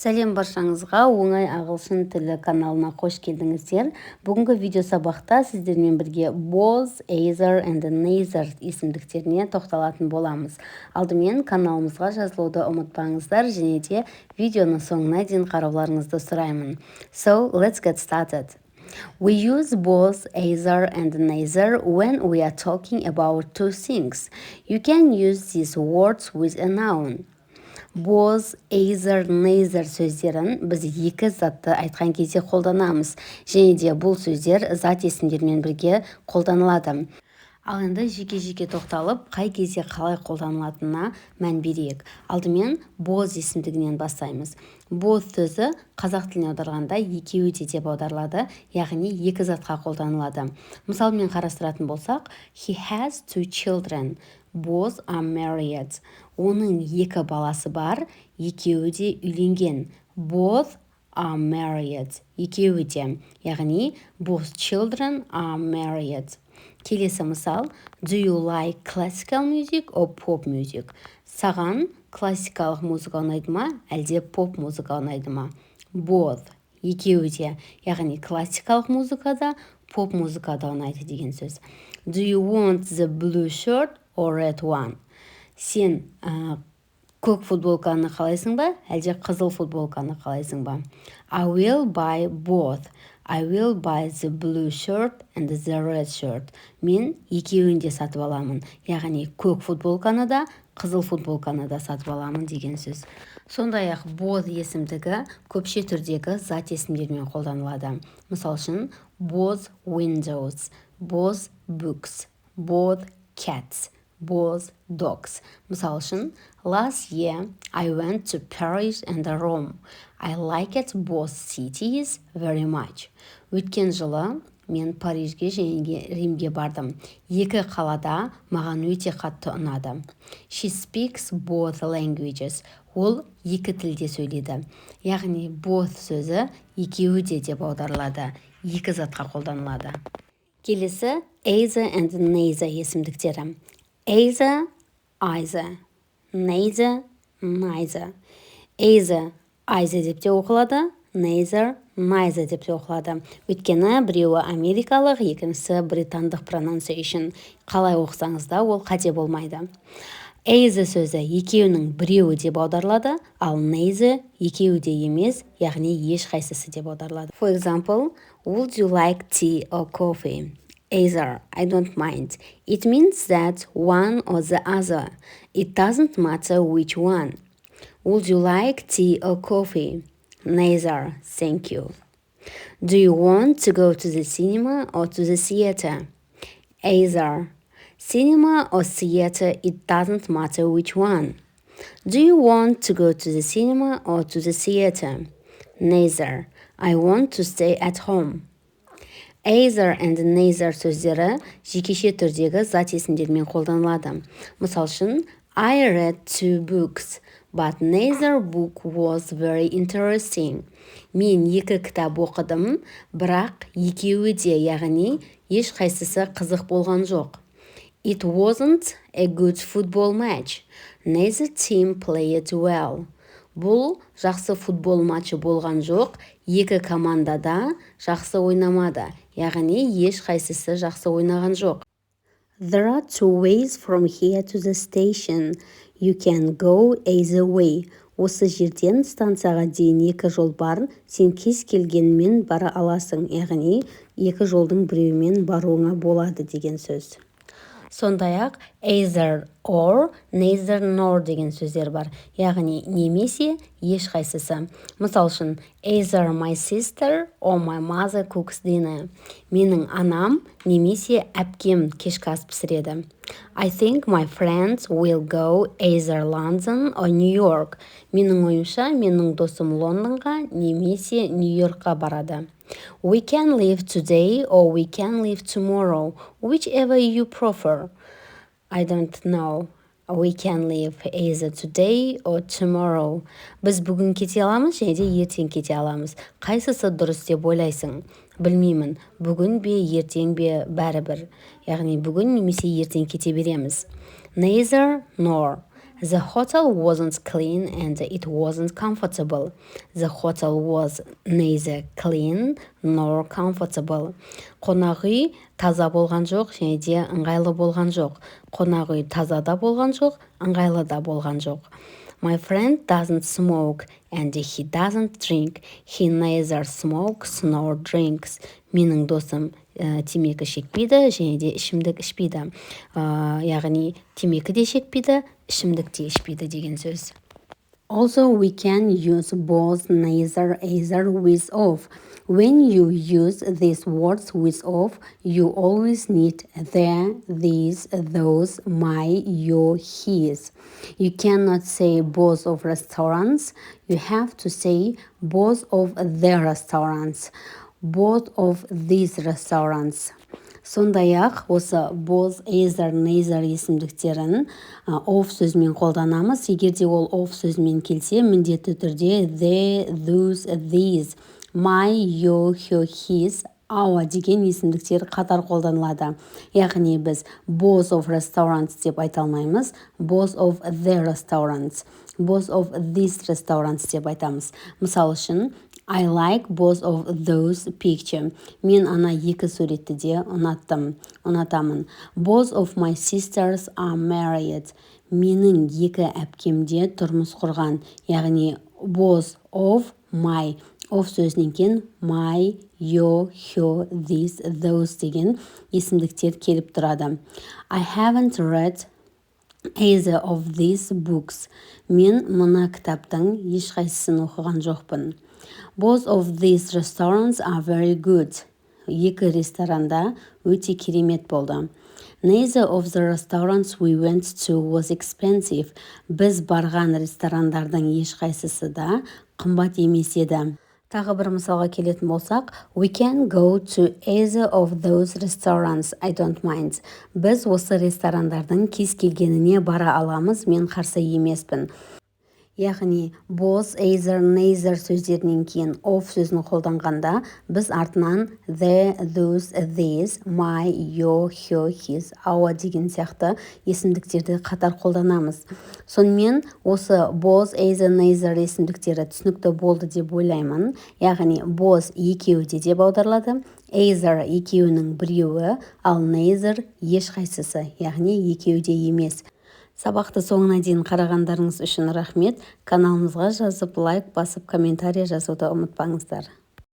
Сәлем баршаңызға, оңай ағылшын тілі каналына қош келдіңіздер. Бүгінгі видео сабақта сіздермен бірге both, either and neither есімдіктеріне тоқталатын боламыз. Алдымен каналымызға жазылуды ұмытпаңыздар, және де видеоны соңына дейін қарауларыңызды сұраймын. So, let's get started. We use both, either and neither when we are talking about two things. You can use these words with a noun. Both, either, neither сөздерін біз екі затты айтқан кезде қолданамыз. Және де бұл сөздер зат есімдермен бірге қолданылады. Ал енді жеке-жеке тоқталып, қай кезде қалай қолданылатынына мән берейік. Алдымен both есімдігінен бастаймыз. Both сөзі қазақ тіліне аударғанда екеуі де деп аударылады, яғни екі затқа қолданылады. Мысалмен қарастыратын болсақ, he has two children. Both are married. Оның екі баласы бар, екеуі де үйленген. Both are married. Екеуі де, яғни both children are married. Келесі мысал, do you like classical music or pop music? Саған классикалық музыка ұнайды ма, әлде поп музыка ұнайды ма? Both, екеуі де, яғни классикалық музыкада, поп музыкада ұнайды деген сөз. Do you want the blue shirt or red one? Сен көк футболканы қалайсың ба, әлде қызыл футболканы қалайсың ба? I will buy both. I will buy the blue shirt and the red shirt. Мен екеуін де сатып аламын. Яғни көк футболканы да, қызыл футболканы да сатып аламын деген сөз. Сондай-ақ both есімдігі көпше түрдегі зат есімдермен қолданылады. Мысал үшін, both windows, both books, both cats, both dogs. Мысал үшін, last year I went to Paris and Rome. I liked both cities very much. Өткен жылы мен Парижге және Римге бардым. Екі қалада маған өте қатты ұнады. She speaks both languages. Ол екі тілде сөйледі. Яғни both сөзі екеуі де деп аударылады. Екі затқа қолданылады. Келесі either and neither есімдіктері. Either, either. Neither, neither. Either деп те оқылады, neither деп те оқылады. Өйткені біреуі америкалық, екіншісі британдық pronunciation. Қалай оқысаңыз да ол қате болмайды. Either сөзі екеуінің біреуі деп аударылады, ал neither екеуі де емес, яғни ешқайсысы деп аударылады. For example, would you like tea or coffee? Either, I don't mind. It means that one or the other. It doesn't matter which one. Would you like tea or coffee? Neither, thank you. Do you want to go to the cinema or to the theater? Either. Cinema or theater, it doesn't matter which one. Do you want to go to the cinema or to the theater? Neither. I want to stay at home. Either and neither сөздері жекеше түрдегі зат есімдермен қолданылады. Мысал үшін, I read two books, but neither book was very interesting. Мен екі кітап оқыдым, бірақ екеуі де, яғни ешқайсысы қызық болған жоқ. It wasn't a good football match. Neither team played well. Бұл жақсы футбол матчы болған жоқ, екі командада жақсы ойнамады, яғни ешқайсысы жақсы ойнаған жоқ. There are two ways from here to the station. You can go either way. Осы жерден станцияға дейін екі жол бар, сен кез келгенмен бара аласың, яғни екі жолдың біреуімен баруыңа болады деген сөз. Сондай-ақ either or, neither nor деген сөздер бар, яғни немесе ешқайсысы. Мысал үшін, either my sister or my mother cooks dinner. Менің анам немесе әпкем кешкі ас пісіреді. I think my friends will go either London or New York. Менің ойымша, менің досым Лондонға немесе Нью-Йоркқа барады. We can leave today or we can leave tomorrow, whichever you prefer. I don't know. We can leave either today or tomorrow. Біз бүгін кете аламыз, және де ертең кете аламыз. Қайсысы дұрыс деп ойлайсың? Білмеймін, бүгін бе, ертең бе, бәрібір. Яғни бүгін немесе ертең кете береміз. Neither nor. The hotel wasn't clean and it wasn't comfortable. The hotel was neither clean nor comfortable. Қонақ үй таза болған жоқ және де ыңғайлы болған жоқ. Қонақ үй таза да болған жоқ, ыңғайлы да болған жоқ. My friend doesn't smoke and he doesn't drink. He neither smokes nor drinks. Менің досым темекі шекпейді және де ішімдік ішпейді. Яғни темекі де шекпейді, ішімдік те ішпейді деген сөз. Also, we can use both neither, either, with, of. When you use these words with of, you always need the, these, those, my, your, his. You cannot say both of restaurants. You have to say both of the restaurants. Both of these restaurants. Сондай-ақ осы both, either, neither есімдіктерін of сөзімен қолданамыз. Егер де ол of сөзімен келсе, міндетті түрде the, those, these, my, your, his, our деген есімдіктер қатар қолданылады. Яғни біз both of restaurants деп айта алмаймыз. Both of the restaurants. Both of these restaurants деп айтамыз. Мысал үшін, I like both of those picture. Мен ана екі суретті де ұнатамын. Both of my sisters are married. Менің екі әпкем де тұрмыс құрған. Яғни both of my. Of сөзінен кейін my, your, her, this, those деген есімдіктер келіп тұрады. I haven't read either of these books. Мен мына кітаптың ешқайсысын оқыған жоқпын. Both of these restaurants are very good. Екі ресторанда өте керемет болды. Neither of the restaurants we went to was expensive. Біз барған ресторандардың ешқайсысы да қымбат емес еді. Тағы бір мысалға келетін болсақ, we can go to either of those restaurants. I don't mind. Біз осы ресторандардың кез келгеніне бара аламыз, мен қарсы емеспін. Яғни both, either, neither сөздерінен кейін of сөзін қолданғанда біз артынан the, those, these, my, your, her, his, our деген сияқты есімдіктерді қатар қолданамыз. Сонымен осы both, either, neither есімдіктері түсінікті болды деп ойлаймын. Яғни both екеуі де деп аударылады. Either екеуінің біреуі, ал neither ешқайсысы, яғни екеуі де емес. Сабақты соңына дейін қарағандарыңыз үшін рахмет. Каналымызға жазып, лайк басып, комментарий жазуды ұмытпаңыздар.